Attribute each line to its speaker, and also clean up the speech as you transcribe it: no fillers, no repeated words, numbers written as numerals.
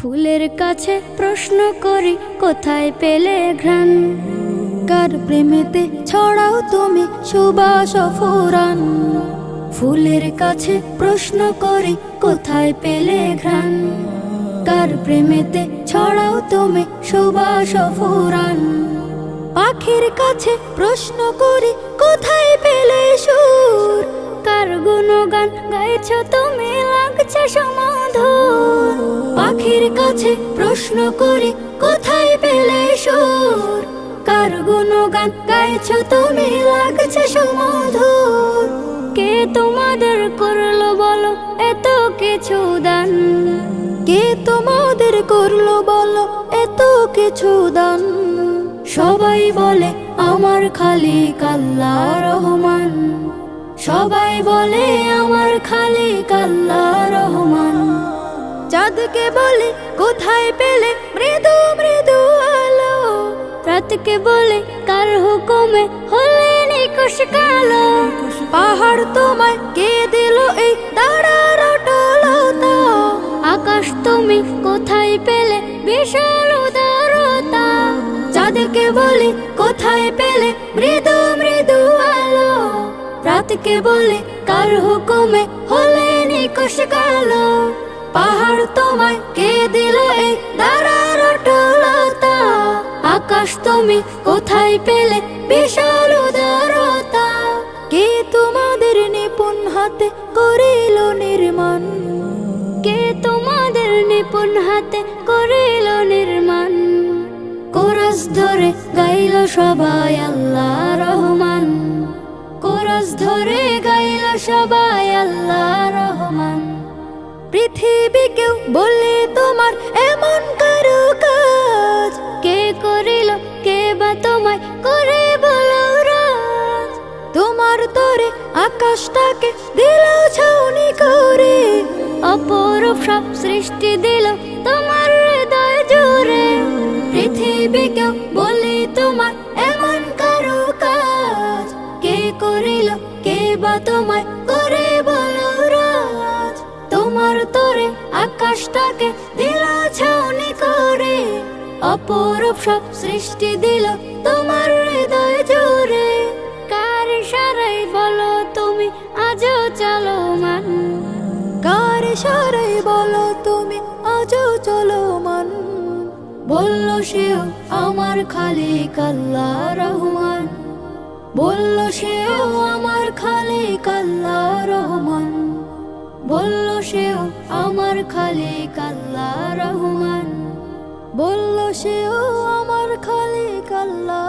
Speaker 1: ফুলের কাছে প্রশ্ন করি কোথায় পেলে ঘ্রাণ, কার প্রেমেতে ছড়াও তুমি সুবাস ফুরান। ফুলের কাছে প্রশ্ন করি কোথায় পেলে ঘ্রাণ, কার প্রেমেতে ছড়াও তুমি সুবাস ফুরান। পাখির কাছে প্রশ্ন করি কোথায় পেলে সুর, কার গুণগান গাইছ তুমি লাগছে সমাধুর। পাখির কাছে প্রশ্ন করি কোথায় পেলে সুর, কার গুণগান গাইছ তুমি লাগছে সমাধুর। কে তোমাদের করলো বলো এত কিছু দান, কে তোমাদের করলো বলো এত কিছু দান। সবাই বলে আমার খালিক আল্লাহ রহমান, সবাই বলে আমার খালিক আল্লাহ রহমান। চাঁদকে বলে কোথায় পেলে মৃদু মৃদু আলো, রাতকে বলে কার হুকুমে হলে নিকশ কালো। পাহাড় তোমায় কে দিল এই দাঁড়ার অটলতা, আকাশ তুমি কোথায় পেলে বিশাল উদারতা। চাঁদকে বলে কোথায় পেলে মৃদু মৃদু আলো, রাতকে বলে কার হুকুমে হলে নিকশ কালো। পাহাড় তোমায় কে দিল এই দাঁড়ার অটলতা, আকাশ তুমি কোথায় পেলে বিশাল উদারতা। কে তোমাদের নিপুণ হাতে করিল নির্মাণ, কে তোমাদের নিপুণ হাতে করিল নির্মাণ। কোরাস ধরে গাইল সবাই আল্লাহ রহমান, কোরাস ধরে গাইল সবাই আল্লাহ রহমান। পৃথিবীকেও বলে তোমার এমন কারো কাজ, কে করিল কে বা তোমায় করে বলো রাজ। তোমার তরে আকাশটাকে দিল ছাউনি করে, অপরূপ সব সৃষ্টি দিল তোমার হৃদয় জুড়ে। পৃথিবীকেও বলে তোমার এমন কারো কাজ, কে করিল কে বা তোমায় করে বলো রাজ। তোমার তরে আকাশটাকে দিল ছাউনি করে, অপরূপ সব সৃষ্টি দিল তোমার হৃদয় জুড়ে। কার ইশারায় বলো তুমি আজও চলমান, কার ইশারায় বলো তুমি আজও চলমান। বলল সেও আমার খালিক আল্লাহ রহমান, বলল সেও আমার খালিক আল্লাহ রহমান। বলল সেও আমার খালিক আল্লাহ রহমান, বলল সেও আমার খালিক আল্লাহ